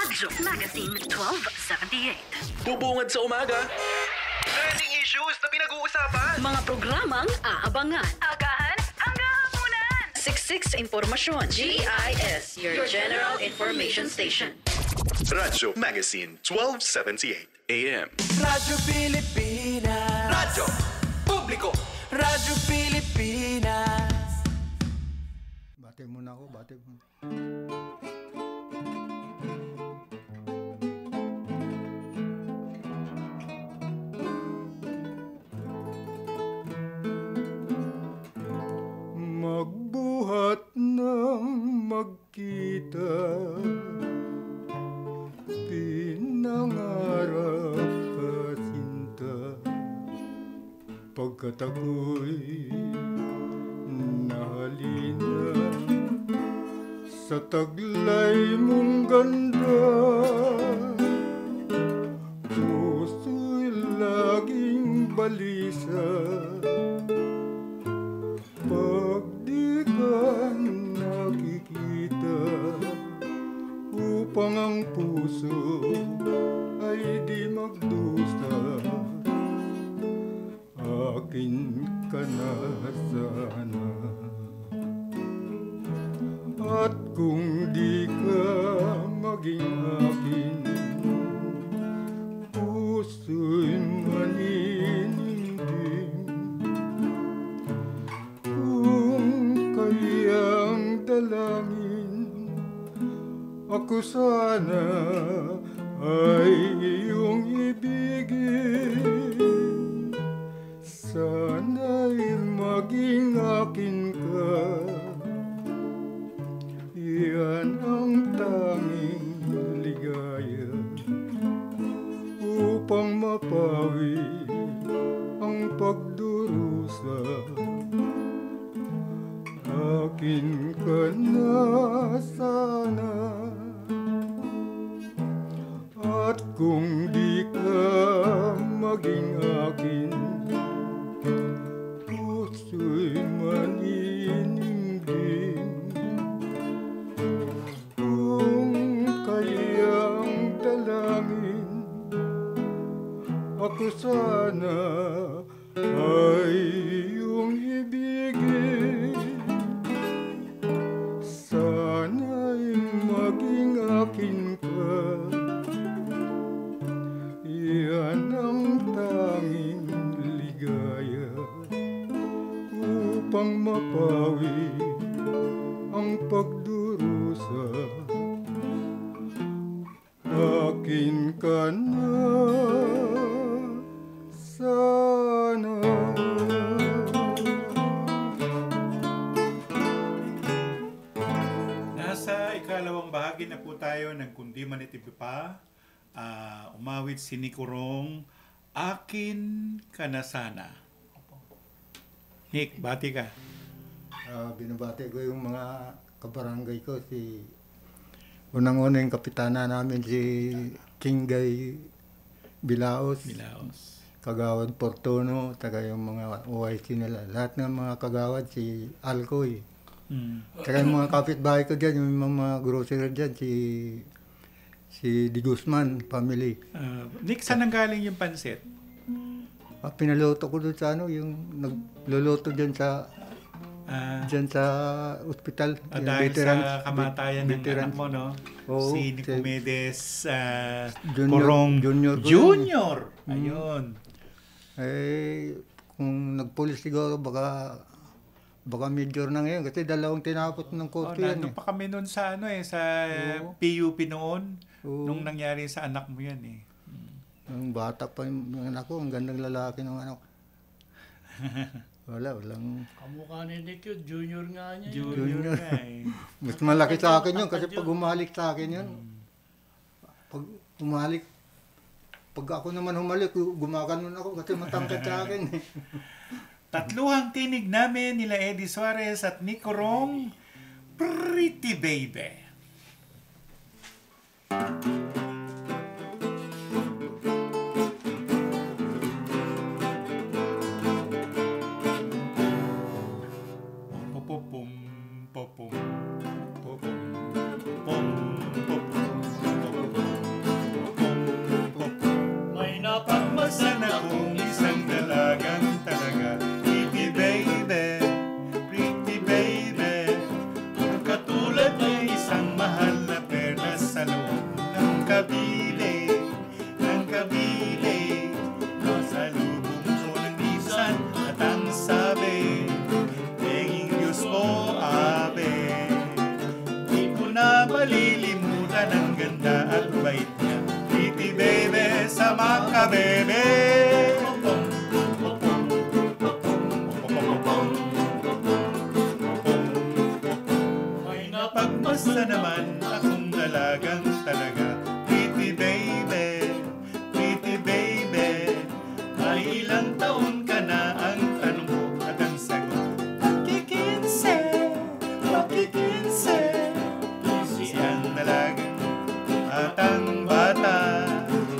Radyo Magazine 1278. Bubungad sa umaga. Trending issues na pinag-uusapan. Mga programang aabangan. Agahan hanggang hapunan. Siksik sa impormasyon. GIS, your general information station. Radyo Magazine 1278 AM. Radyo Pilipinas. Radyo Publiko. Radyo Pilipinas. Bate muna ako, bate muna. Magbuhat ng magkita, pinangarap kasinta, pagkat ako'y nahalina sa taglay mong ganda. Puso'y laging balisa pag di ka nakikita, upang ang puso ay di magdusa. Akin ka na sana, at kung di ka maging akin, puso'y maninindim. Kung kayang dalangin, ako sana ay iyong ibigin. Sana'y maging akin ka, iyan ang tanging ligaya, upang mapawi ang pagdurusa. Akin ka na sana, at kung di ka maging akin, puso'y maninindim. Kung kayang dalangin, ako sana ay iyong ibigin. Sana'y maging akin ka, iyan ang tanging ligaya, upang mapawi ang pagdurusa. Akin ka na sana. Nasa ikalawang bahagi na po tayo ng Kundi Man Itibi Pa. Umawit si Nico Rong, Akin Ka Na Sana. Nick, bati ka. Binabati ko yung mga kabarangay ko, si unang-una yung kapitana namin, si Kingay Bilaos, Kagawad Portono, taga yung mga OIC nila. Lahat ng mga kagawad, si Alcoy. Taga yung mga kapitbahay ko dyan, yung mga grocery dyan, si Di Guzman family. Nick, saan ang galing yung pansit? Pinaloto ko doon sa yung nagluluto dyan sa ospital. Dahil sa kamatayan ng anak mo, no? Oo, si Nicomedes Junior, Corong Junior. Ayun. Kung nagpulis siguro, baka major na ngayon kasi dalawang tinapot ng korte yan. Nandun pa kami noon sa sa PUP noon, nung nangyari sa anak mo yan eh. Yung bata pa yung anak ko, ang gandang lalaki ng anak. Walang... Kamukha ni Nick yun, junior nga niya. Junior nga eh. Mas malaki sa akin yun kasi pag humalik sa akin yun, pag humalik, pag ako naman humalik, gumaganon ako kasi matangkad sa akin eh. Tatluhang tinig namin nila Eddie Suarez at Nico Rong, Pretty Baby. na malilimutan ang ganda at bait niya. Pretty baby, sama ka bebe. May napagmasa naman akong dalagang talaga. Pretty baby, pretty baby. May ilang taon ka na, ang tanong ko at ang sagot. Makikinse, makikinse. Siyang dalagang at ang bata,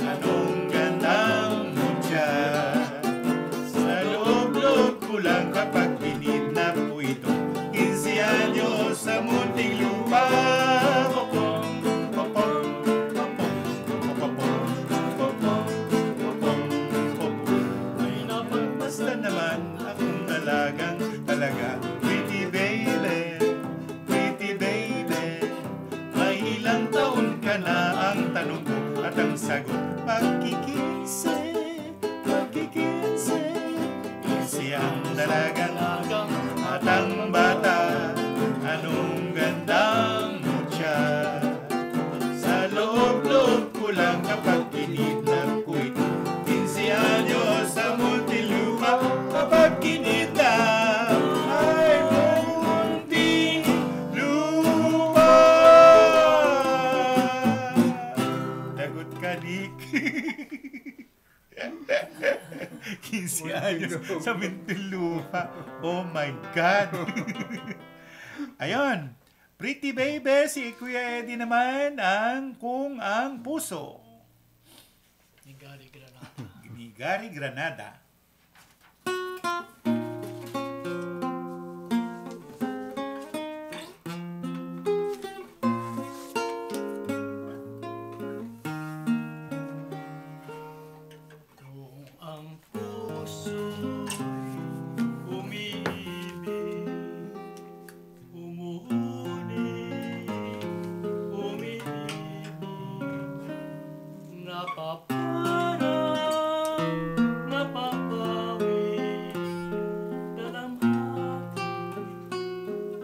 anong gandang mutya. Sa loob-loob ko lang kapag kinidnap ko ito. 15 anyos sa munting lupa. Popong, popong, popong, popong, popong, popong, popong. May napagmasdan naman akong dalagang talaga. Pretty baby, pretty baby. May ilang taon ka na, ang tanong ko at ang sagot. Magkikinse, magkikinse. Siyang dalagang at ang bata, anong gandang mutya. Sa loob-loob ko lang kapag kinidnap ko ito. 15 anyos sa Muntinlupa. Kapag kinidnap ay Muntinlupa. Dagot ka, Nick. 15 anyos sa Muntinlupa. Oh my God. Ayun. Pretty baby, si Kuya Eddie naman ang Kung Ang Puso. Ni Gary Granada. Ni Gary Granada. Kung ang puso'y umiibig, umuulit, umiibig, napaparang, napapawis, dalamhati,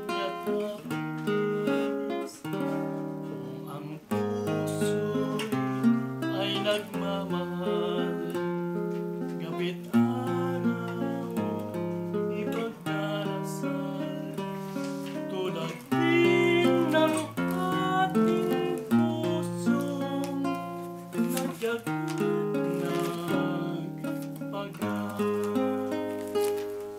at napapis. Kung ang puso'y ay nagmamahal, gabi't araw, ipagdarasal, tulad din ng ating pusong nagkakanag-pagod.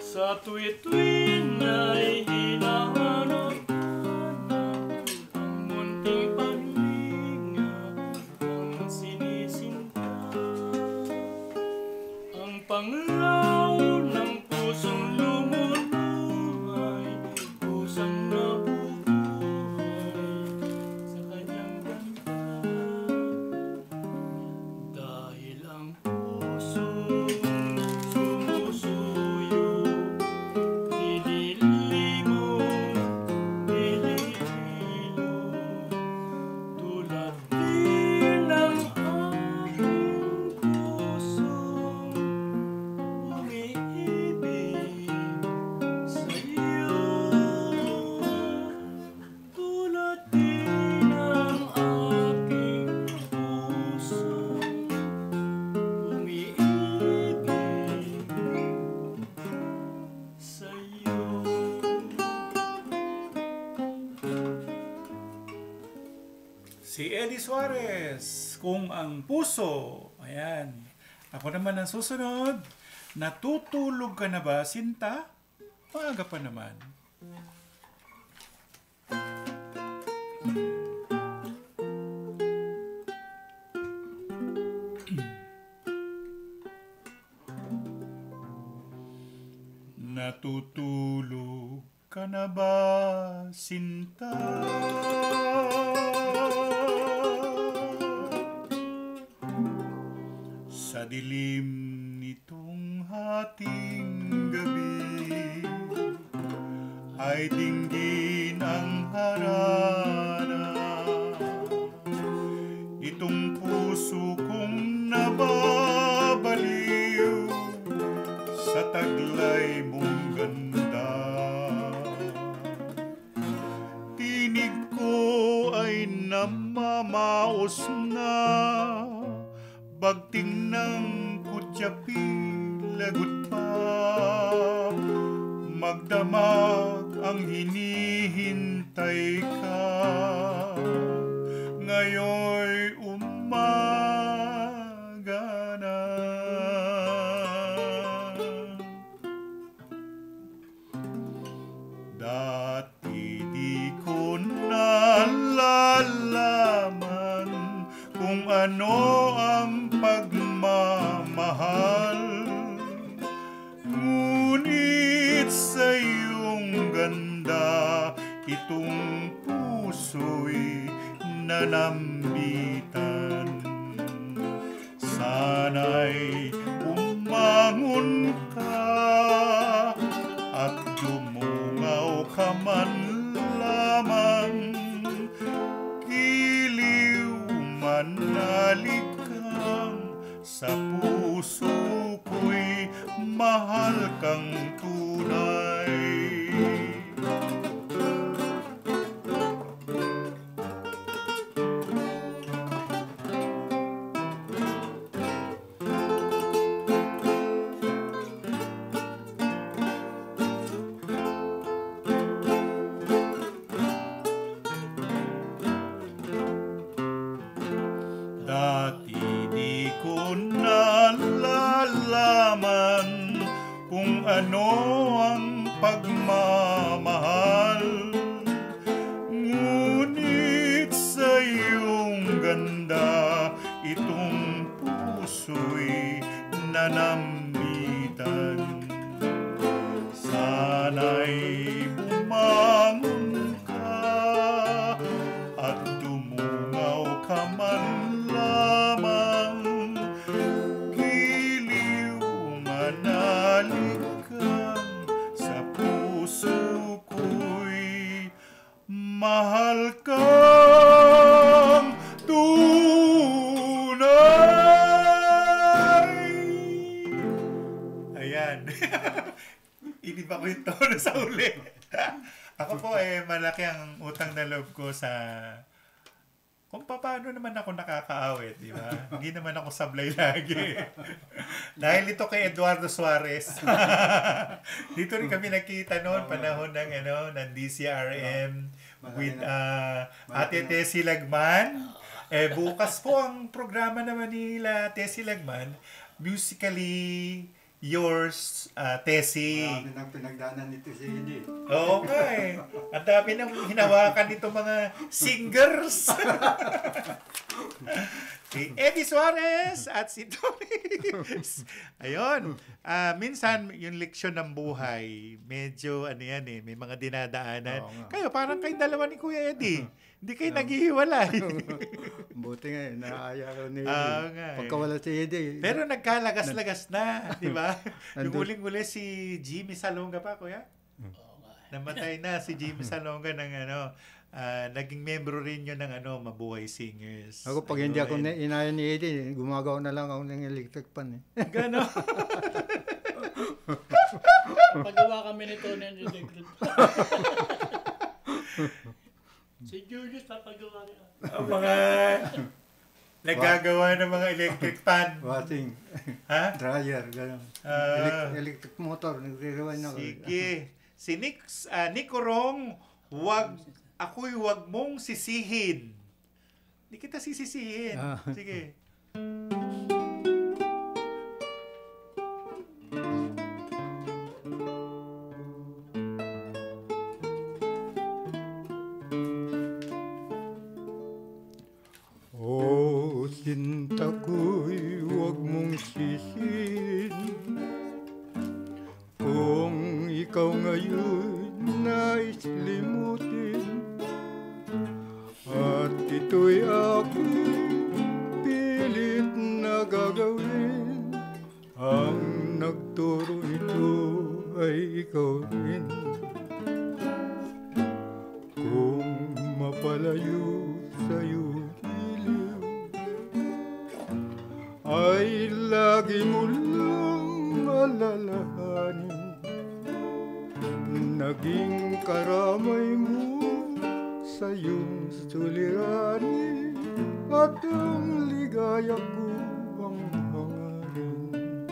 Sa tuwi-tuwin ay hinahanap-hanap ang munting paglinga, ang sinisinta. Ang panglaw ng pusong lumubuhay, pusang nabubuhay sa kanyang ganda. Dahil ang pusong sumusuyo, nililimo, nilililo, tulad din ng aking pusong umiibig sa'yo. Tulad din ng aking pusong umiibig sa'yo. Si Eddie Suarez, Kung Ang Puso. Ayan. Ako naman ang susunod. Natutulog ka na ba, Sinta? Maaga pa naman. Natutulog ka na ba, Sinta? Sa dilim nitong hating gabi ay dinggin ang harana. Itong puso kong nababaliw sa taglay mong ganda. Tinig ko namamaos na, bagting ng kutyapi lagot pa, magdamag ang hinihintay ka, ngayoy umaga na. Dati di ko nalalaman kung ano ang pagmamahal, ngunit sa iyong ganda itong puso'y nanambitan. Sana'y umangon ka at dumungaw ka man lamang, giliw manalikang sa puso ko'y mahal kang tunay. Dati di ko nalalaman kung ano ang pagmamahal, ngunit sa iyong ganda itong puso'y nanambitan. Sana'y bumangon ka at dumungaw ka man lamang, giliw manalikang sa puso ko'y mahal kang tunay. Ayan. Iniba ko yung tono sa uli. Ako po malaki ang utang na loob ko sa kung paano naman ako nakakaawit, di ba? Hindi naman ako sablay lagi. Dahil ito kay Eduardo Suarez. Dito rin kami nakita noon, panahon ng, ng DCRM with Ate Tessie Lagman. Bukas po ang programa naman nila Tessie Lagman, Musically Yours, Tessie. Marami nang pinagdaanan nito si Eddie. Oo nga eh. Ang dami nang hinawakan nito mga singers. Si Eddie Suarez at si Tony. Ayun. Minsan, yung leksyon ng buhay, medyo, may mga dinadaanan. Kayo, parang kayong dalawa ni Kuya Eddie. Hindi kayo naghihiwalay. Buti nga naaya ko ni nga pagkawala si Eddie. Pero nagkalagas-lagas na, di ba? Yung uling-uli si Jimmy Salonga pa, Kuya? Namatay na si Jimmy Salonga ng naging membro rin yun ng Mabuhay Singers. Ako pag hindi ako inaya ni Eddie, gumagawa na lang ako ng electric pan. Gano'n? Pagawa kami nito ng electric. Si Julius papagawa niya. Ang mga nagagawa ng mga electric fan. Washing. Ha? Dryer, gano'n. Electric motor, nagre-rewind ako. Sige. Si Nico Rong, ako'y wag mong sisihin. Hindi kita sisisihin. Sige. Sinta ko'y huwag mong sisihin kung ikaw ngayon nais limutin, at ito'y aking pilit na gagawin. Ang nagturo nito ay ikaw rin. Kung mapalayo sa'yo ay lagi mo lang alalahanin, naging karamay mo sa iyong suliranin. at ang ligaya ko ang hangarin.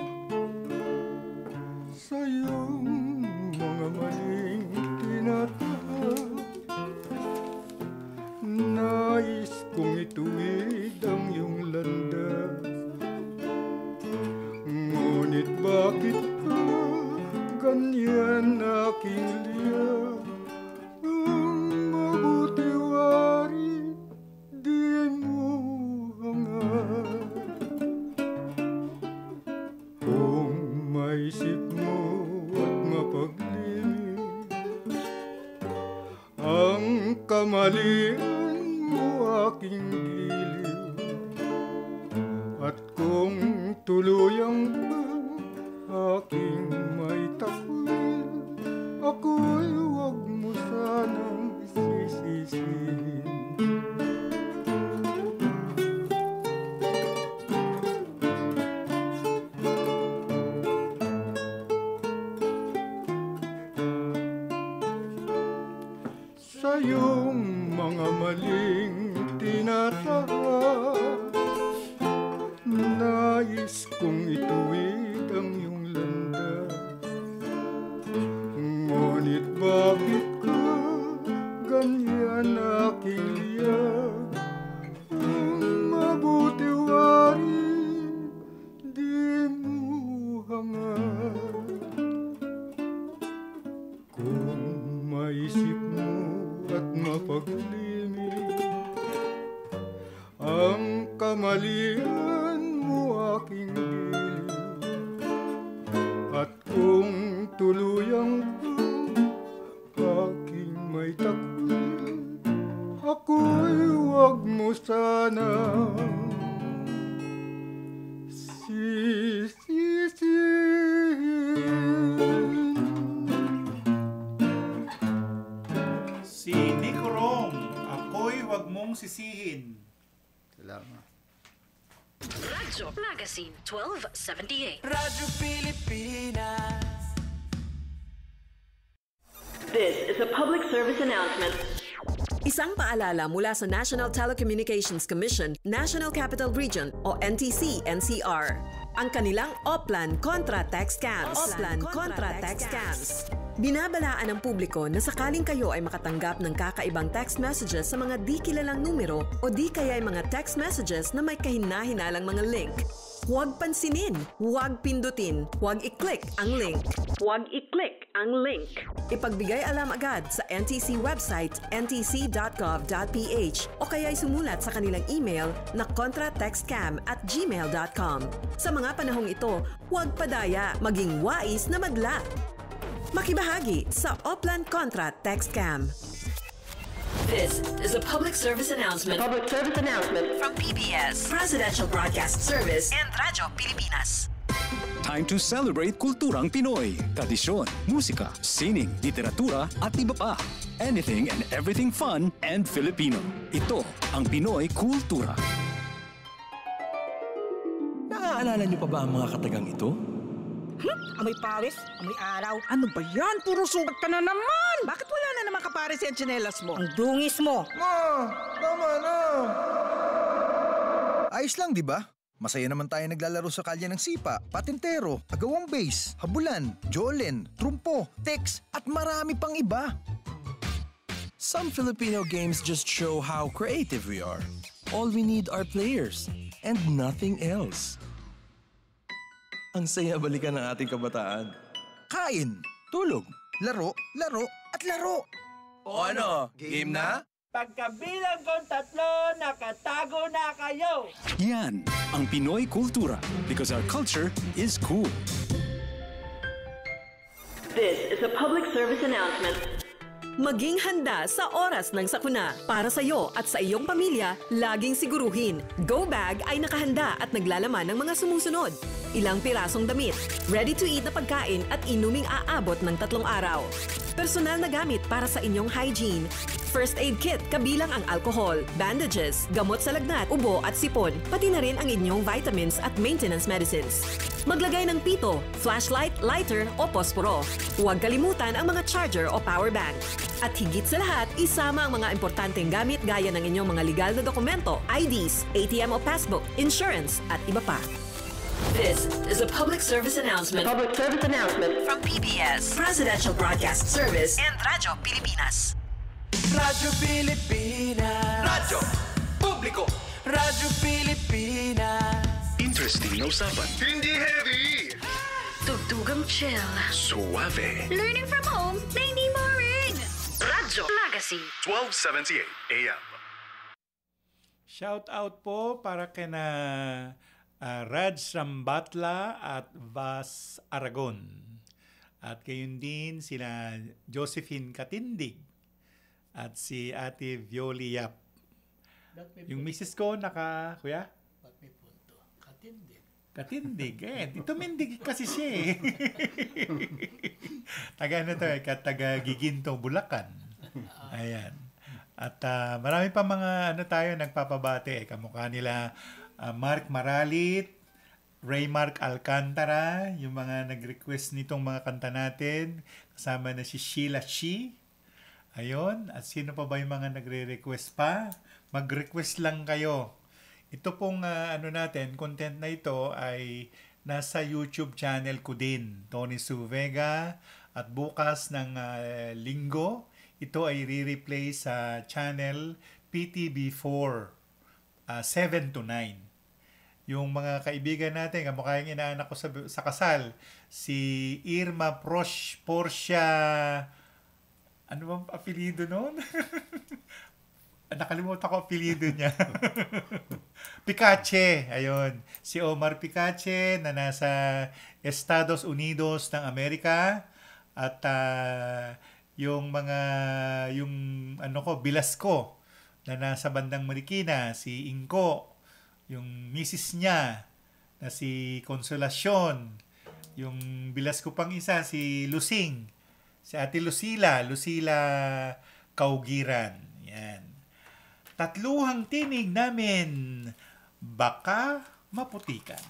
Sa iyong mga maling tinatahak, nais kong ituwid ang iyong landas. Ngunit bakit ka ganyan aking liyak? Ang mabuti wari di mo hangad. Kung maisip mo at mapaglimit ang kamalian mo aking giliw, at kung tuluyang aking may takwil, ako'y huwag mo sanang sisisihin. Sa iyong mga maling tinatahak, nais kong ituwid ang iyong landas. Ngunit bakit ka ganyan aking liyak? Ang mabuti wari di mo hangad. Kung maisip mo at mapaglimit ang kamalian mo aking giliw, at kung tuluyang aking may takwil, ako'y huwag mo sanang sisisihin. Si Nick Rome, ako'y wag mong sisihin. Salamat. Radyo Magazine 1278. Radyo Pilipinas. This is a public service announcement. Isang paalala mula sa National Telecommunications Commission, National Capital Region o NTC-NCR. Ang kanilang Oplan Contra Text Scams. Oplan Contra Text Scams. Binabalaan ng publiko na sakaling kayo ay makatanggap ng kakaibang text messages sa mga di kilalang numero o di kaya ay mga text messages na may kahina-hinalang mga link. Huwag pansinin, huwag pindutin, huwag i-click ang link. Huwag i-click ang link. Ipagbigay alam agad sa NTC website ntc.gov.ph o kaya'y sumulat sa kanilang email na contratextcam@gmail.com. Sa mga panahong ito, huwag padaya, maging wais na madla. Makibahagi sa Oplan Contra Text Scam. This is a public service announcement. Public service announcement From PBS, Presidential Broadcast Service, and Radyo Pilipinas. Time to celebrate kulturang Pinoy. Tradisyon, musika, sining, literatura at iba pa. Anything and everything fun and Filipino. Ito ang Pinoy Kultura. Naaalala niyo pa ba ang mga katagang ito? Amoy pawis, amoy araw. Ano ba yan? Puro sugat ka na naman! Bakit wala na naman kapares yung tsinelas mo? Ang dungis mo! Ma! Tama na! Ayos lang, di ba? Masaya naman tayo naglalaro sa kalye ng sipa, patintero, agawang base, habulan, jolen, trumpo, text, at marami pang iba. Some Filipino games just show how creative we are. All we need are players and nothing else. Ang saya balikan ng ating kabataan. Kain, Tulog. laro, laro, at laro. O ano? Game na? Pagkabilang kong 3, nakatago na kayo! Yan ang Pinoy Kultura because our culture is cool. This is a public service announcement. Maging handa sa oras ng sakuna. Para sa iyo at sa iyong pamilya, laging siguruhin, Go Bag ay nakahanda at naglalaman ng mga sumusunod. Ilang pirasong damit, ready-to-eat na pagkain at inuming aabot ng 3 araw. personal na gamit para sa inyong hygiene, first aid kit kabilang ang alcohol, bandages, gamot sa lagnat, ubo at sipon, pati na rin ang inyong vitamins at maintenance medicines. Maglagay ng pito, flashlight, lighter o posporo. Huwag kalimutan ang mga charger o power bank. At higit sa lahat, isama ang mga importanteng gamit gaya ng inyong mga legal na dokumento, IDs, ATM o passbook, insurance at iba pa. This is a public service announcement. From PBS, Presidential Broadcast Service, and Radyo Pilipinas. Radyo Pilipinas. Radyo Publiko. Radyo Pilipinas. Interesting na usapan. Hindi heavy. Tugtugang chill. Suave. Learning from home na hindi boring. Radyo Legacy. 1278 AM. Shout out po para kina Raj Rambatla at Vas Aragon. At gayon din sila Josephine Katindig at si Ate Violi Yap. Yung misis ko kuya? Ba't may punto? Katindig. Katindig. Tumindig kasi siya eh. Taga Giginto, Bulacan. Ayan. At marami pa mga tayo nagpapabate. Kamukha nila Mark Maralit, Raymark Alcantara, yung mga nag-request nitong mga kanta natin. Kasama na si Sheila Shi. Ayun. At sino pa ba yung mga nagre-request pa? Mag-request lang kayo. Ito pong natin, content na ito ay nasa YouTube channel ko din, Tony Sue Vega. At bukas ng linggo, ito ay re-replay sa channel PTB4, 7 to 9. Yung mga kaibigan natin, kamukha yung inaanak ko sa kasal, si Irma Portia, ano bang apelido noon? Nakalimutan ko apelido niya. Picache, ayun. Si Omar Picache na nasa Estados Unidos ng Amerika. At yung Bilasco na nasa bandang Marikina, si Inko, yung misis niya na si Consolacion, yung Bilasco pang isa, si Lusing, si Ate Lucila Kaugiran. Yan. Tatluhang tinig namin, baka maputikan.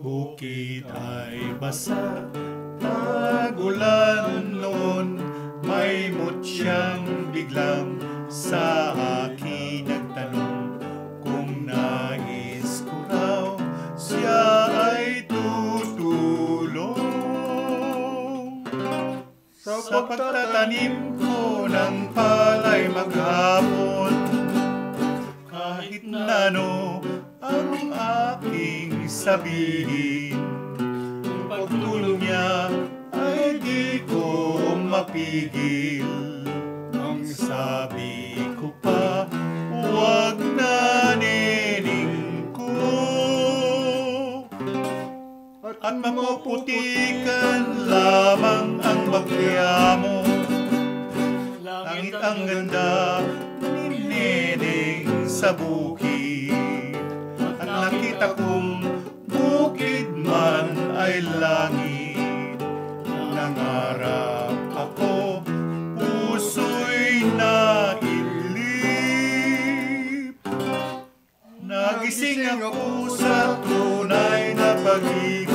Bukid ay basa, tagulan noon, may mutyang biglang sa akin nagtanong kung nais ko raw siya ay tutulong. Sa pagtatanim ko ng palay maghapon, kahit na ano ang aking sabihin, pagtulong niya ay di ko mapigil. Ang sabi ko pa, huwag na nining ko. At mapuputikan lamang ang bagya mo. Langit ang ganda ni Neneng sa bukid. At nakita kong bukid man ay langit. Nangarap ako, puso'y nailip. Nagising ako sa tunay na pag-ibig.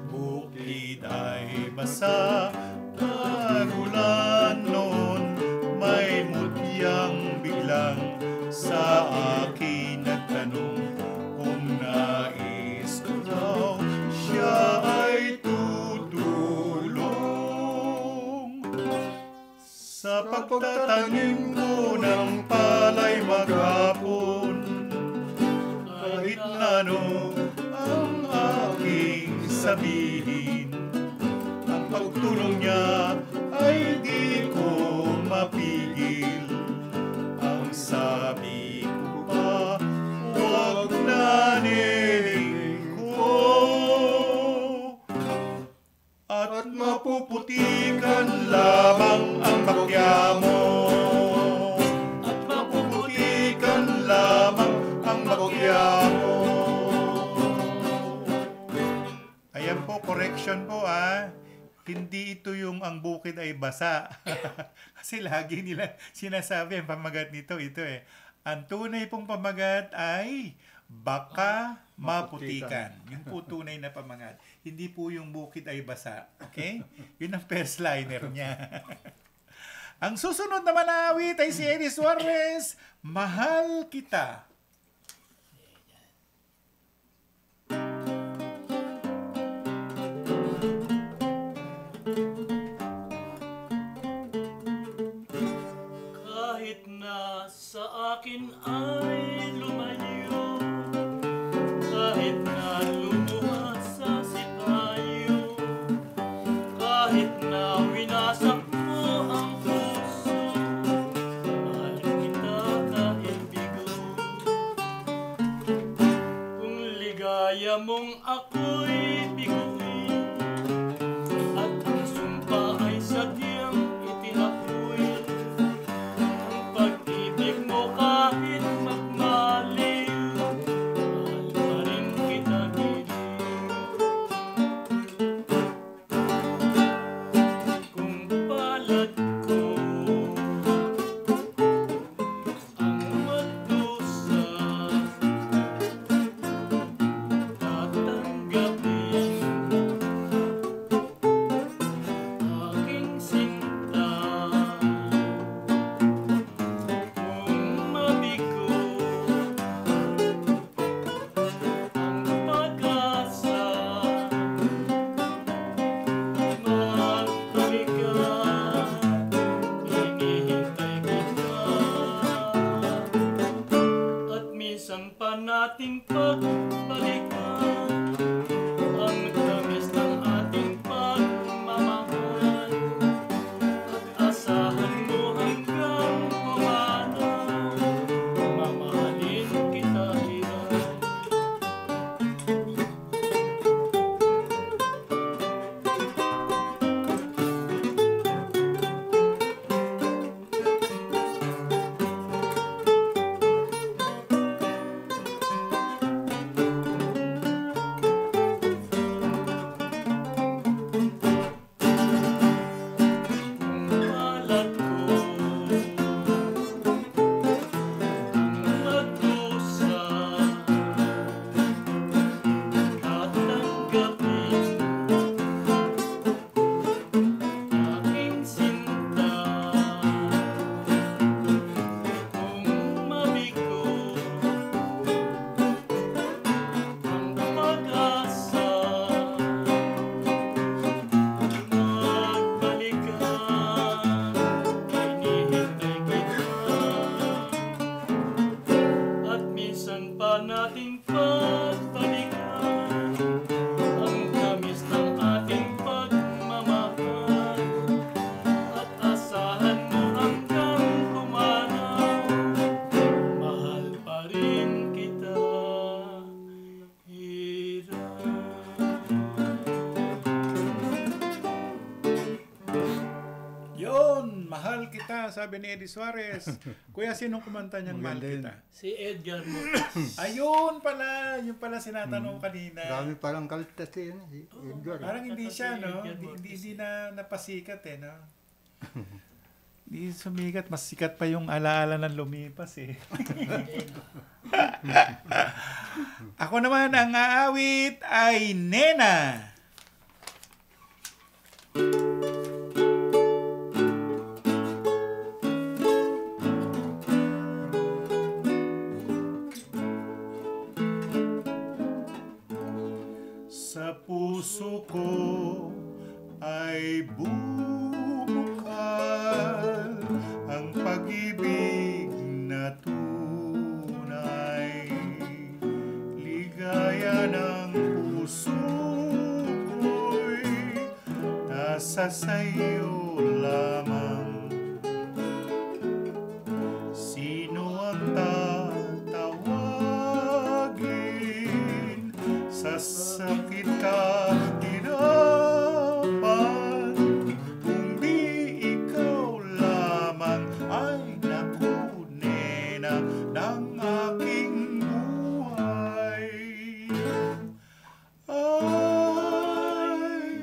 Bukid ay basa, tagulan noon, may mutyang biglang sa akin nagtanong kung nais ko daw siya ay tutulong. Sa pagtatanim ko ng palay maghapon, kahit na ano ang aking sabihin, ang pagtulong niya ay di ko mapigil. Ang sabi ko pa, huwag na nining ko. At mapuputikan lamang ang bakya Correction po hindi ito yung ang bukid ay basa. Kasi lagi nila sinasabi ang pamagat nito, ito Ang tunay pong pamagat ay baka maputikan. Yung po tunay na pamagat. Hindi po yung bukid ay basa. Okay? Yun ang first liner niya. Ang susunod naman na awit ay si Eddie Suarez, Mahal Kita. Kahit na sa akin ay lumayo, kahit na lumuha sa sipayo, kahit na winasak mo ang puso, mahal kita kahit bigo. Kung ligaya mong ako'y biguin, at ang sumpa ay sadyang itinakwil, ang pag-ibig mo kahit magmaliw, mahal pa rin kita giling. Kung palad ko ang magdusa, tatanggapin aking sinta. Kung mabigo ang pag-asa, magbalik ka, hinihintay kita. At minsan pa nating pagbalikan ang tamis ng ating pagmamahal, at asahan mo hanggang pumanaw, mamahalin kita ilan. Kung palad ko ang magdusa, tatanggapin aking sinta. Kung mabigo ang pag-asa, magbalik ka, hinihintay kita. At minsan pa nating pagbalikan ang tamis ng ating pagmamahal, at asahan mo hanggang pumanaw, mahal pa rin kita Yon, Mahal Kita, sabi ni Eddie Suarez. Kuya, sinong kumanta niyang Mahal Kita? Si Edgar Montes. Ayun pala, yung pala sinatanong kanina. Dami palang kaltas yan. Si Edgar. Parang hindi siya, no? Hindi na napasikat, no? Hindi sumikat. Mas sikat pa yung alaala ng lumipas, Ako naman, ang aawit ay Nena. Sa puso ko ay bumukal ang pag-ibig na tunay. Ligaya ng puso ko'y nasa sayo lamang. Sino ang tatawagin sa sakit kahirapan? Kung di ikaw lamang, ay naku, Nena, ng aking buhay. Ay,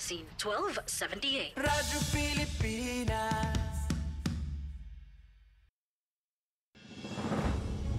Magazine 1278. Radyo Pilipinas.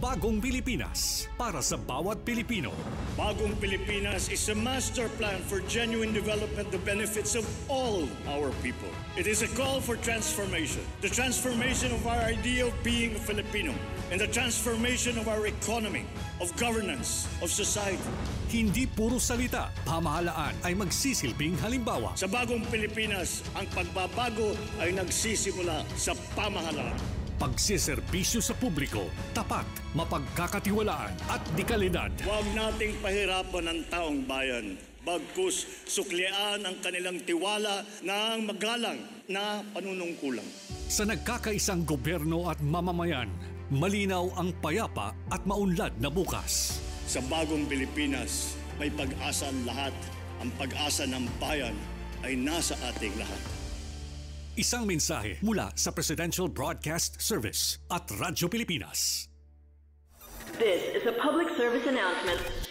Bagong Pilipinas para sa bawat Pilipino. Bagong Pilipinas is a master plan for genuine development that benefits of all our people. It is a call for transformation. The transformation of our idea of being a Filipino and the transformation of our economy, of governance, of society. Hindi puro salita, pamahalaan ay magsisilbing halimbawa. Sa Bagong Pilipinas, ang pagbabago ay nagsisimula sa pamahalaan. Pagsiservisyo sa publiko, tapat, mapagkakatiwalaan at dekalidad. Huwag nating pahirapan ang taong bayan. Bagkus, suklian ang kanilang tiwala ng magalang na panunungkulan. Sa nagkakaisang gobyerno at mamamayan, malinaw ang payapa at maunlad na bukas. Sa Bagong Pilipinas, may pag-asa ang lahat. Ang pag-asa ng bayan ay nasa ating lahat. Isang mensahe mula sa Presidential Broadcast Service at Radyo Pilipinas. This is a public service announcement.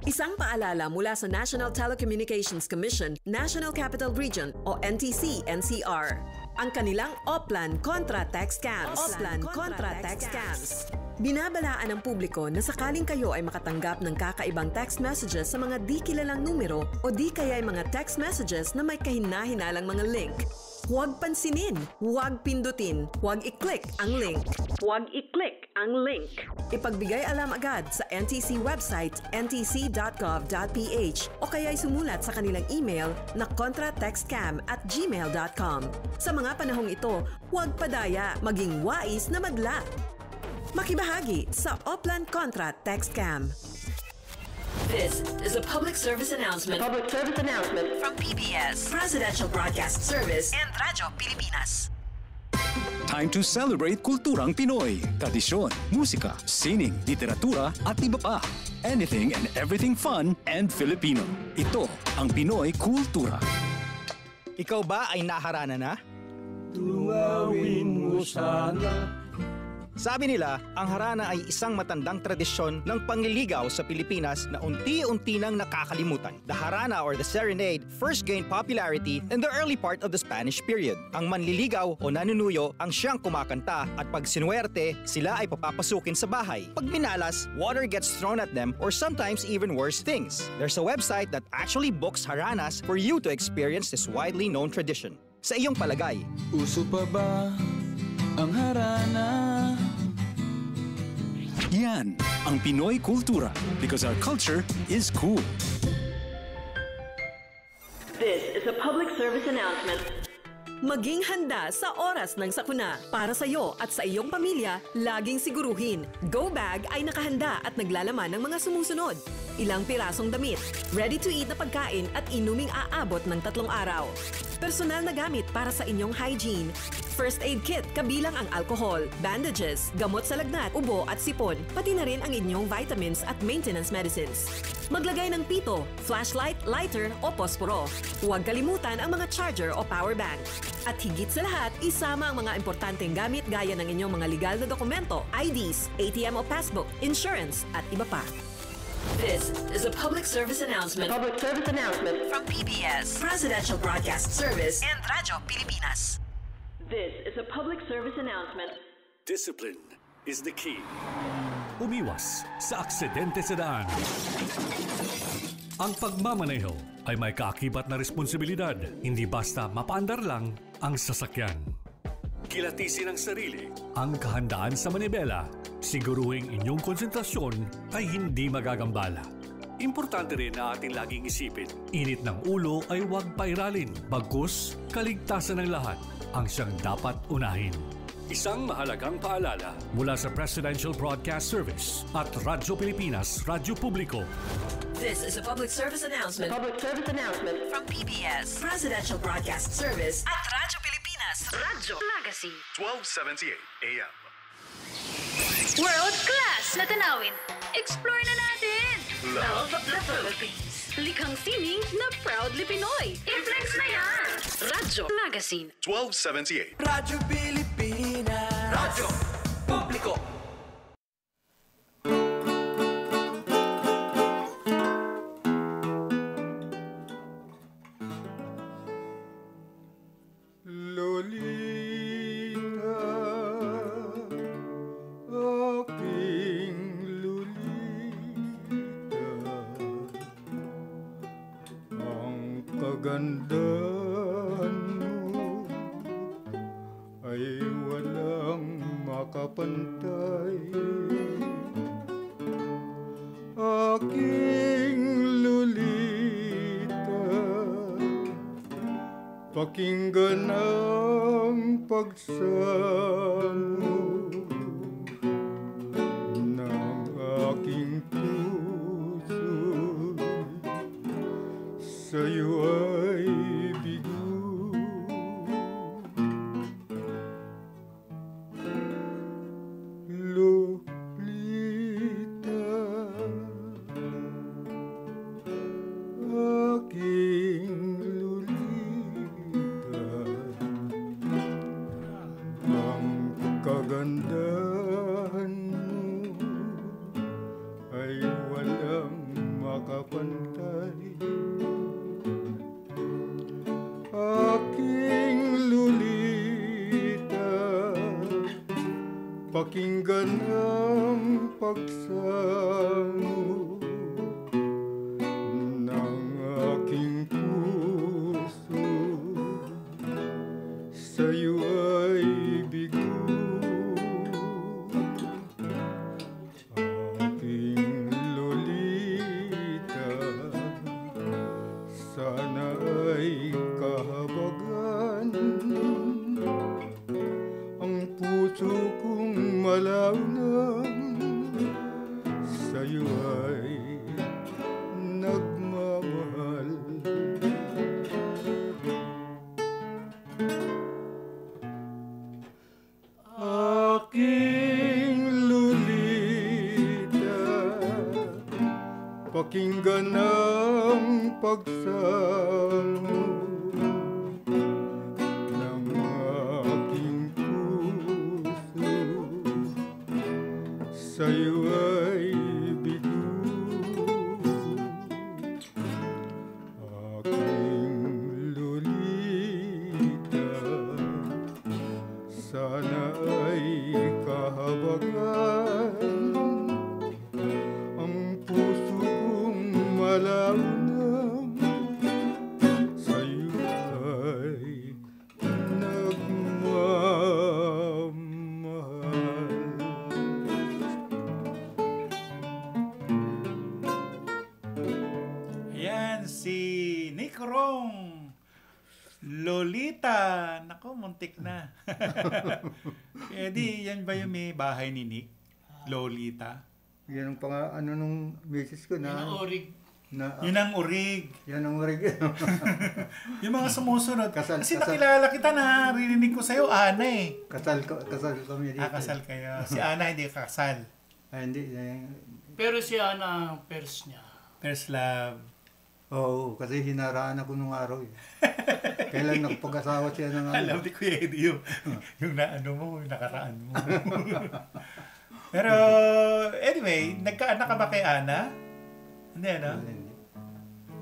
Isang paalala mula sa National Telecommunications Commission, National Capital Region o NTC-NCR. Ang kanilang Oplan kontra text scams. Oplan kontra text scams. Binabalaan ng publiko na sakaling kayo ay makatanggap ng kakaibang text messages sa mga di kilalang numero o di kaya ay mga text messages na may kahina-hinalang mga link. Huwag pansinin, huwag pindutin, huwag i-click ang link. Huwag i-click ang link. Ipagbigay alam agad sa NTC website ntc.gov.ph o kaya'y sumulat sa kanilang email na contratextcam@gmail.com. Sa mga panahong ito, huwag padaya, maging wais na madla. Makibahagi sa Oplan Contra Text Scam. This is a public service announcement. Public service announcement from PBS, Presidential Broadcast Service, and Radyo Pilipinas. Time to celebrate kulturang Pinoy. Tradisyon, musika, sining, literatura at iba pa. Anything and everything fun and Filipino. Ito ang Pinoy Kultura. Ikaw ba ay naharana na? Tunawin mo sana. Sabi nila, ang harana ay isang matandang tradisyon ng pangliligaw sa Pilipinas na unti-unti nang nakakalimutan. The harana or the serenade first gained popularity in the early part of the Spanish period. Ang manliligaw o nanunuyo ang siyang kumakanta at pag sinuwerte, sila ay papapasukin sa bahay. Pag minalas, water gets thrown at them or sometimes even worse things. There's a website that actually books haranas for you to experience this widely known tradition. Sa iyong palagay, uso pa ba ang harana? Yan ang Pinoy Kultura because our culture is cool. This is a public service announcement. Maging handa sa oras ng sakuna. Para sa iyo at sa iyong pamilya, laging siguruhin. Go Bag ay nakahanda at naglalaman ng mga sumusunod. Ilang pirasong damit, ready-to-eat na pagkain at inuming aabot ng 3 araw. Personal na gamit para sa inyong hygiene. First aid kit kabilang ang alcohol, bandages, gamot sa lagnat, ubo at sipon, pati na rin ang inyong vitamins at maintenance medicines. Maglagay ng pito, flashlight, lighter o posporo. Huwag kalimutan ang mga charger o power bank. At higit sa lahat, isama ang mga importanteng gamit gaya ng inyong mga legal na dokumento, IDs, ATM o passbook, insurance at iba pa. This is a public service announcement. Public service announcement from PBS, Presidential Broadcast Service, and Radyo Pilipinas. This is a public service announcement. Discipline is the key. Umiwas sa aksidente sa daan. Ang pagmamaneho ay may kaakibat na responsibilidad. Hindi basta mapaandar lang ang sasakyan. Kilatisin ang sarili. Ang kahandaan sa manibela. Siguruhing inyong konsentrasyon ay hindi magagambala. Importante rin na ating laging isipin, init ng ulo ay huwag pairalin. Bagkus, kaligtasan ng lahat ang siyang dapat unahin. Isang mahalagang paalala mula sa Presidential Broadcast Service at Radyo Pilipinas, Radyo Publiko. This is a public service announcement. Public service announcement from PBS, Presidential Broadcast Service at Radyo Pilipinas, Radyo Magazine 1278 AM. World class na tanawin. Explore na natin. Love the Philippines. Likhang sining na proudly Pinoy. I-flex na yan. Radyo Magazine 1278. Radyo Pilipinas. Radyo Publiko. kagandahan mo ay walang makapantay. Aking Lolita, pakinggan ang pagsamo ng aking puso, sa'yo ay bigo. Lolita, aking Lolita, ang kagandahan mo ay walang makapantay. Aking Lolita, pakinggan ang pagsamo ng aking puso, sa'yo ay bigo. Aking Lolita, sana ay kahabagan ang puso kong malaunang, sa'yo ay nagmamahal. Aking Lolita, pakinggan ang pagsamo ng aking puso, sa'yo ay bigo. Aking Lolita, sana ay kahabagan ang puso kong malaunang, sa'yo ay nagmamahal. Ayan, si Nick Rong. Lolita. Naku, muntik na. Eh di, yan ba yung may bahay ni Nick? Lolita. Yan ang ano nung misis ko na. Yan ang orig. Yun ang urig. Yan ang urig. Yung mga sumusunod. Kasi nakilala kita na ririnig ko sa'yo, Ana eh. Kasal kami dito. Kasal kayo. Si Ana hindi kasal. Hindi. Pero si Ana ang first niya. First love. Oo, kasi hinaraan ako nung araw eh. Kailan nagpag-asawa siya ng ano. Alam ni Kuya Eddie yung naano mo, yung nakaraan mo. Pero anyway, nagkaanak ka ba kay Ana? Hindi, ano?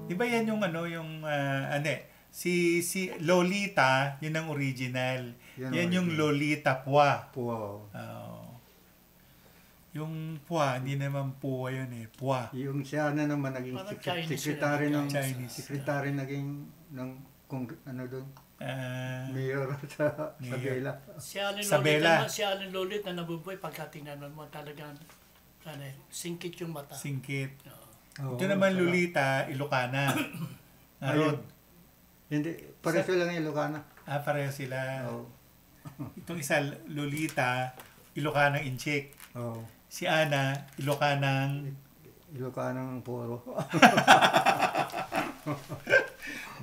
Di ba yan yung ano, yung si Lolita, yun ang original. Yan yung Lolita Pua. Pua. Yung Pua, hindi naman Pua yun eh. Pua. Yung siya na naman naging secretary ng secretary naging ng kung ano doon. Mayor sa Sabela. Si Alin Lolit na nabubuhay pagka tingnan mo talagang singkit yung mata. Singkit. Ito naman Lolita, Ilocana. Narod. Hindi, pareho lang yung Ilocana. Pareho sila. Itong isa, Lolita, Ilocanang Inchik. Si Ana, Ilocanang Puro.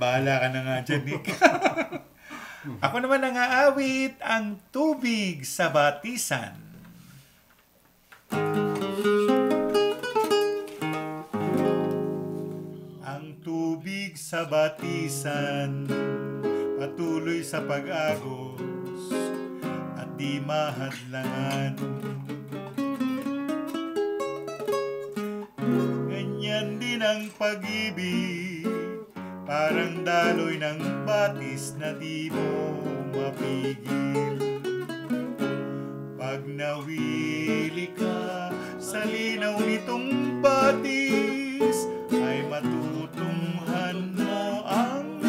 Bahala ka na nga dyan, Nick. Ako naman ang aawit, ang tubig sa batisan. Ang tubig sa batisan, patuloy sa pag-agos at di mahadlangan. Ganyan din ang pag-ibig, parang daloy ng batis na di mo mapigil. Pag nawili ka sa linaw nitong batis, ay matutunghan mo ang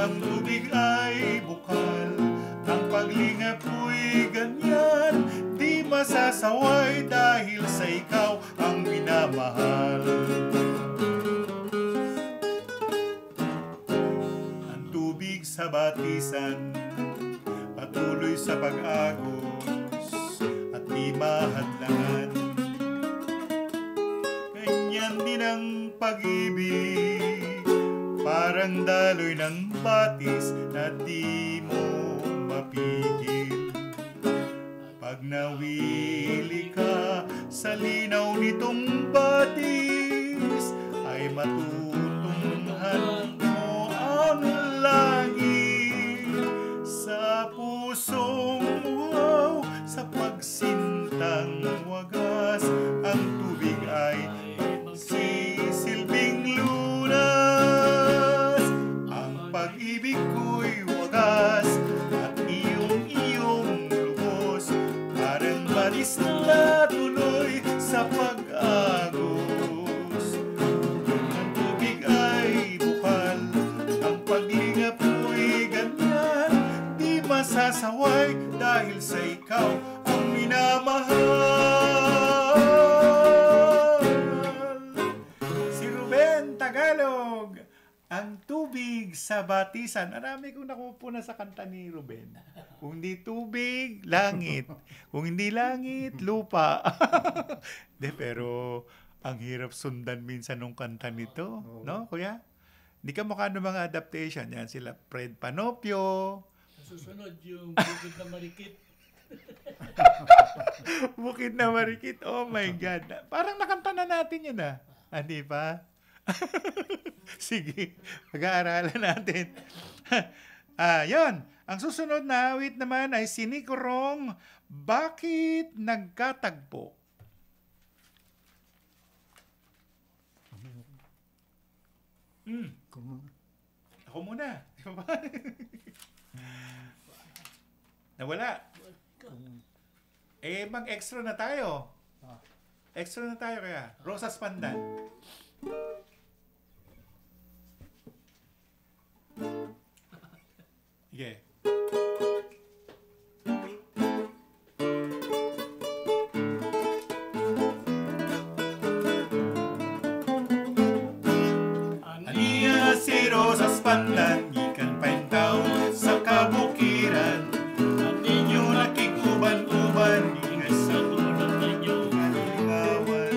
ang tubig ay bukal, ang paglingap ko'y ganyan, di masasaway dahil sa ikaw ang minamahal. Ang tubig sa batisan, patuloy sa pag-agos at di mahadlangan. Ganyan din ang pag-ibig, parang daloy ng batis na di mo mapigil. Pag nawili ka sa linaw nitong batis, ay matutunghan mo ang langit. Sa pusong wow, sa pagsintang wagas, ang tubig ay sisilbing lunas. Ang pag-ibig ko'y wagas at iyong lubos, parang batis na tuloy sa pag-agos. Ang tubig ay bukal, ang paglingap ko'y ganyan, di masasaway dahil sa ikaw ang minamahal. Si Ruben Tagalog, ang tubig sa batisan. Marami kong nakupuna sa kanta ni Ruben. Kung hindi tubig, langit. Kung hindi langit, lupa. De, pero ang hirap sundan minsan ng kanta nito. No, kuya? Hindi ka mukha ng mga adaptation. Yan sila Fred Panopio. Susunod yung Bukid na Marikit. Bukid na Marikit. Oh my God. Parang nakanta na natin yun ah. Hindi pa? Sige, pag-aaralan natin. Yun. Ang susunod na awit naman ay Sinikurong, Bakit Nagkatagpo? Ako muna. Nawala. Mag-extra na tayo. Extra na tayo kaya. Rosas Pandan. Sige. Ania si Rosas Pandan, ikan paintaw sa kabukiran. Ang ninyo nakikuban-uban, ingay sa tulad ninyo kalingawan.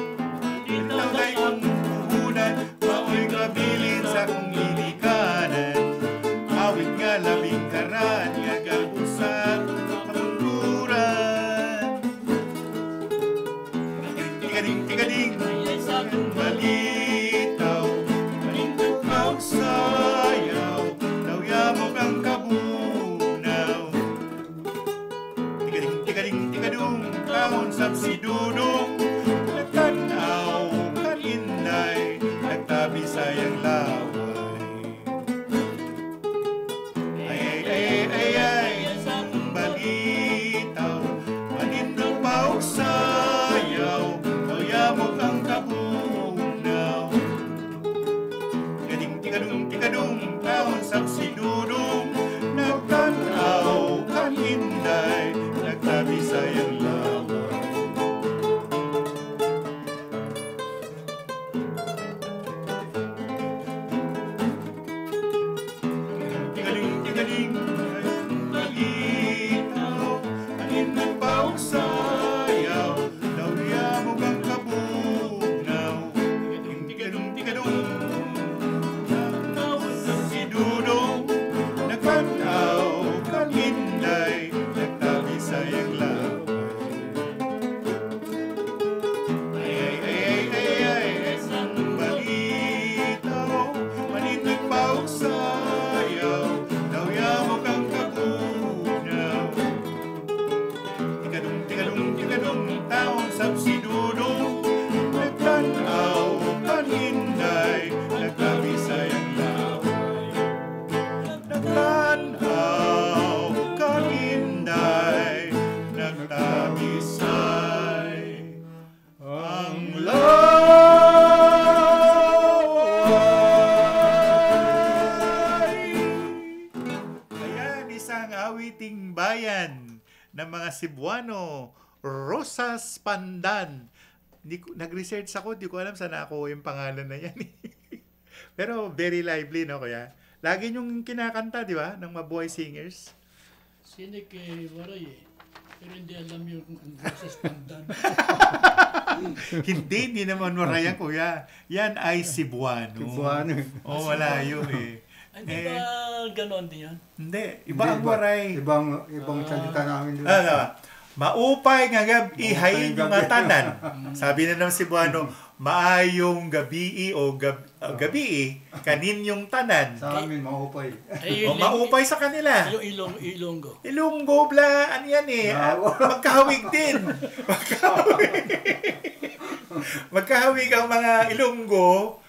Itaw day ang puhunan, maoy kabilin sa kong inikanan. Awit nga labing karan, nga gabusan, kamunduran. Tigading, malitaw, malitaw sayaw, lawyamog ang kabunaw. Tigading, kahon sa sidunong, nagtanaw, kaninday, nagtabi sayang laway. Ay, balitaw, manindong paog sayaw, lawyamog ang kabunaw. Tigadung, kahon sa sidunong, nagtanaw, kaninday, nagtabi sayang laway. Tigaling, malitaw, maninang paog sayaw, lawyamog ang kabunaw. Tigadung, kahon sa sidunong, awiting bayan ng mga Cebuano, Rosas Pandan. Nag-research ako, di ko alam saan ako yung pangalan na yan. Pero very lively, no, kuya? Lagi yung kinakanta, di ba, ng Mabuhay Singers. Sinik Waray Pero hindi alam yung Rosas Pandan. hindi naman Waray yan, kuya. Yan ay Cebuano. Cebuano. Wala yun Hindi ba ganon din yan? Hindi. Iba ang Waray. Ibang salita namin. Maupay nga gabi, ihayin yung nga tanan. Sabi na ng Cebuano, maayong gabi o gabi, kanin yung tanan. Sa amin, maupay. Maupay sa kanila. Yung Ilonggo. Ilonggo, ano yan magkahawig din. Magkahawig ang mga Ilonggo.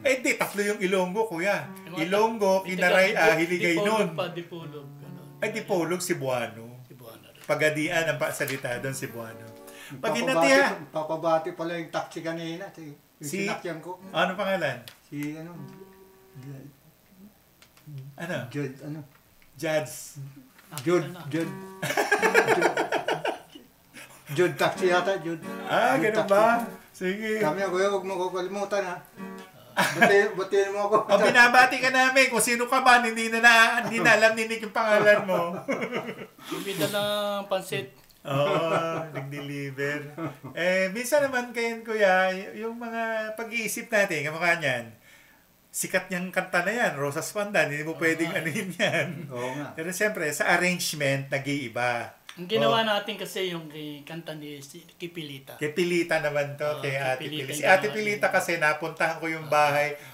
Di, tatlo yung Ilonggo, kuya. Ilonggo, Kinaray, Hiligay nun. Dipolog. Dipolog, Cebuano. Pagadian ang salita doon, Cebuano. Pag inatiha. Papabati pala yung taxi kanina. Yung sinakyan ko. Ano pangalan? Si Judd, Jads. Judd taxi yata, Judd. Ganun ba? Sige. Kami ako, huwag mo ko kalimutan, ha. Batiin mo ako. Binabati ka namin kung sino ka man, hindi na alam ni Nick yung pangalan mo. Bumida ng pansit. Nag-deliver. Minsan naman kayo, kuya, yung mga pag-iisip natin, kamukha niyan, sikat niyang kanta na yan, Rosas Pandan, hindi mo pwedeng anuhin yan. Oo nga. Pero siyempre, sa arrangement, nag-iiba. Ang ginawa natin kasi yung kanta ni Kipilita. Kipilita naman to, kay Ate Pilita. Si Ate Pilita kasi napuntahan ko yung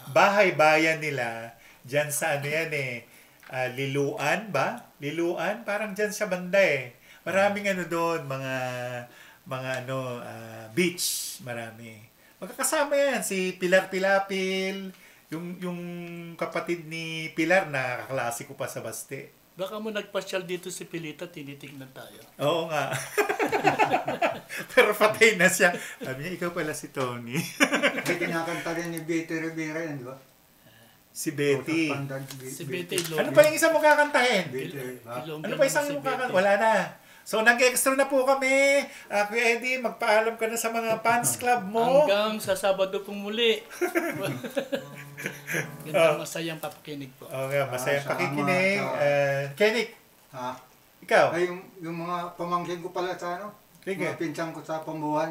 bahay-bayan nila, dyan sa Liluan ba? Liluan? Parang dyan sa banda Maraming doon, mga beach, marami. Magkakasama yan, si Pilar Pilapil, yung kapatid ni Pilar na kaklase ko pa sa Baste. Baka mo nagpasyal dito si Pilita, tinitignan tayo. Oo nga. Pero patay na siya. Sabi niya, ikaw pala si Tony. May kinakanta rin ni Betty Rivera yan, di ba? Si Betty. Si Betty. Ano pa yung isang mong kakantahin? Ano pa isang mong kakantahin? Wala na. So, nag-extra na po kami. Kuya Eddie, magpaalam ka na sa mga fans club mo. Hanggang sa Sabado pong muli. Ganda, masayang papakinig po. Masayang pakikinig. Kenik, ikaw? Yung mga pamangkin ko pala sa mga pinsang ko sa Pambuhan.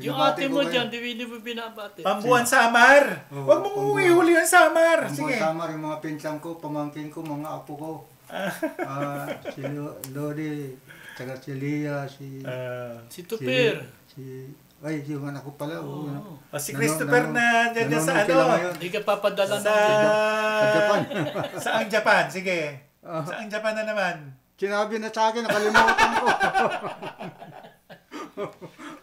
Yung ate mo dyan, hindi mo binabati. Pambuhan Samar. Huwag mong uhuli yung Samar. Pambuhan Samar, yung mga pinsang ko, pamangkin ko, mga apo ko. Si Lodi, saka si Lia, si Tupir. Yung anak ko pala. Si Christopher na dyan sa Hindi ka papadala sa Japan. Saang Japan? Sige. Saang Japan na naman? Sinabi na sa akin, nakalimutan ko.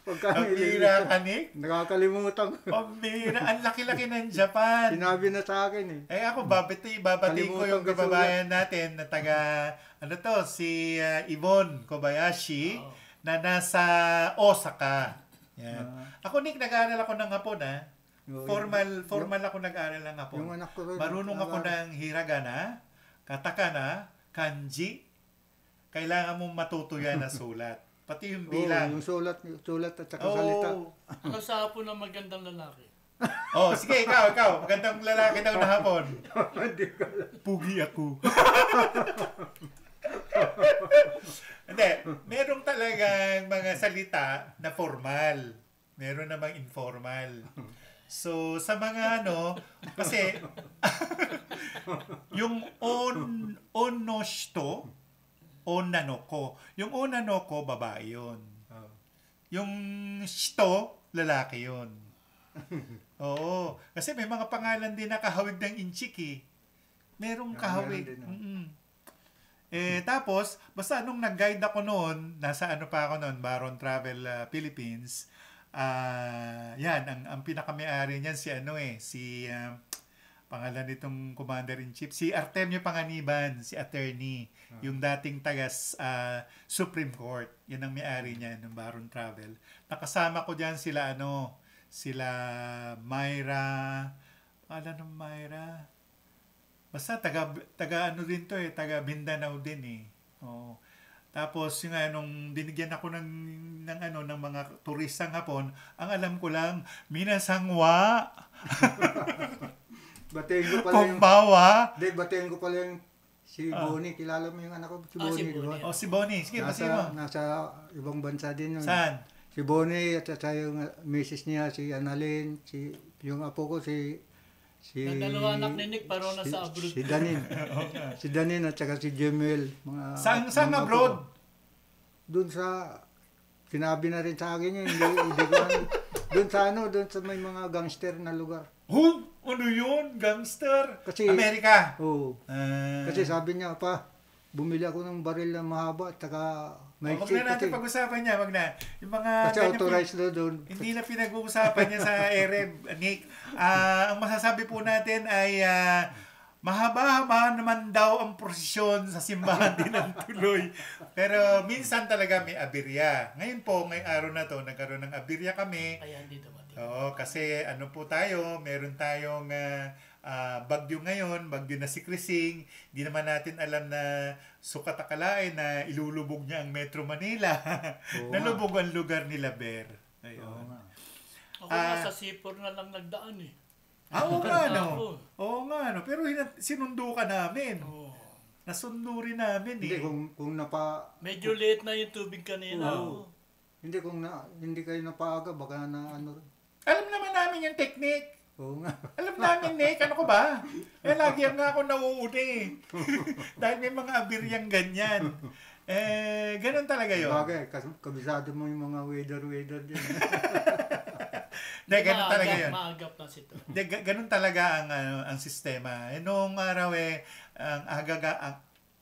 Pambira ka, Nick? Nakakalimutan ko. Pambira. Ang laki-laki ng Japan. Sinabi na sa akin ako, babati ko yung kababayan natin na taga, si Yvonne Kobayashi na nasa Osaka. Yan. Ako, Nick, nag-aaral ako ng Hapon, Formal ako nag-aaral ng Hapon. Marunong ako ng hiragana, katakana, kanji. Kailangan mong matuto yan na sulat. Pati yung bilang. Yung sulat at saka salita. Ano sa Hapon na magandang lalaki? Sige, ikaw. Magandang lalaki daw na Hapon. Pugi ako. Hindi. Merong talagang mga salita na formal. Meron namang informal. So, sa mga kasi, yung onoshito, onanoko. Yung onanoko, babae yun. Yung shito, lalaki yun. Oo. Kasi may mga pangalan din na kahawig ng inchik Merong kahawig. Tapos, basta nung nag-guide ako noon, nasa pa ako noon, Baron Travel Philippines, yan, ang pinaka-may-ari niyan si pangalan nitong Commander-in-Chief, si Artemio Panganiban, si attorney, yung dating tagas Supreme Court. Yan ang may-ari niya ng Baron Travel. Nakasama ko diyan sila Myra, pangalan ng Myra. Basta taga din to taga Mindanao din Oo. Tapos yung nung binigyan ako ng mga turistang Hapon, ang alam ko lang, minasangwa. Batiin ko pala Kumbawa. Batiin ko pala yung si Bonnie. Kilala mo yung anak ko? Si Bonnie, di ba? Si Bonnie. Sige, batiin mo. Nasa ibang bansa din yun. Saan? Si Bonnie at saka yung misis niya, si Annalyn, yung apo ko, si dalawa anak ni Nick, pero nasa abroad. Si Danin. Si Danin at saka si Jemel. Saan abroad? Doon sa, sinabi na rin sa akin yun, hindi ko doon sa may mga gangster na lugar. Oh, ano yun? Gangster? Kasi, Amerika? Oo. Kasi sabi niya, bumili ako ng baril na mahaba at saka may wag na natin pag-usapan niya, wag na. Yung mga kasi authorized doon. Hindi na pinag-uusapan niya sa Ereb, Nick. Ang masasabi po natin ay mahaba-haba naman daw ang prosesyon sa simbahan din ng Tuloy. Pero minsan talaga may aberya. Ngayon po, ngayong araw na to, nagkaroon ng aberya kami. Ayan, dito mati. Oo, kasi meron tayong bagyo ngayon, bagyo na si Krising. Hindi naman natin alam na sukat akalain na ilulubog niya ang Metro Manila. Nalubog ang lugar nila, Ber. Ayun. Ako sa Sipor na lang nagdaan eh. Oo nga, no. Pero sinundo ka namin. Nasundo rin namin eh. Hindi, kung medyo late na yung tubig kanina. Hindi, hindi kayo napaaga, baka na Alam naman namin yung technique. Oo nga. Alam namin, Nick, ano ko ba? Lagi nga ako nauuni. Dahil may mga abiryang ganyan. Ganun talaga yun. Bagay, kabisado mo yung mga weather din. Ganun talaga yun. Maagap na sito. Ganun talaga ang sistema. Noong araw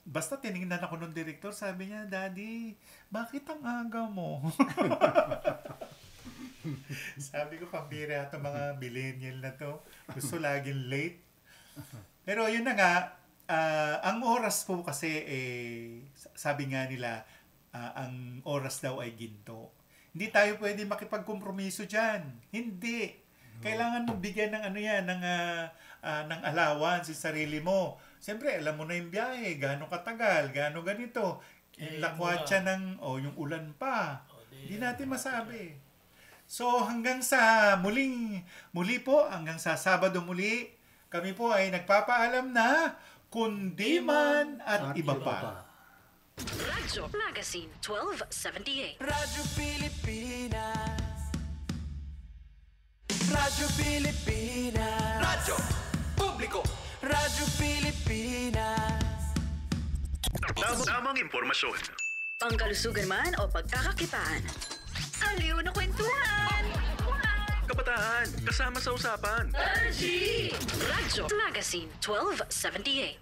basta tinignan ako ng direktor, sabi niya, Daddy, bakit ang aga mo? Sabi ko, pambira ito mga millennial na to. Gusto laging late. Pero yun na nga, ang oras po kasi, sabi nga nila, ang oras daw ay ginto. Hindi tayo pwede makipagkompromiso dyan. Hindi. Kailangan mo bigyan ng ng allowance sa sarili mo. Siyempre, alam mo na yung biyahe, gaano katagal, gaano ganito. Yung lakwatsa yung ulan pa. Hindi natin masabi. So, hanggang sa muli po, hanggang sa Sabado muli, kami po ay nagpapaalam na kundi man at iba pa. Radyo Magazine 1278. Radyo Pilipinas. Radyo Pilipinas. Radyo Publiko. Radyo Pilipinas. Tamang impormasyon. Pangkalusugan man o pagkakakitaan. Aliw na kwentuhan. Kabataan, kasama sa usapan. Radyo Magazine 1278.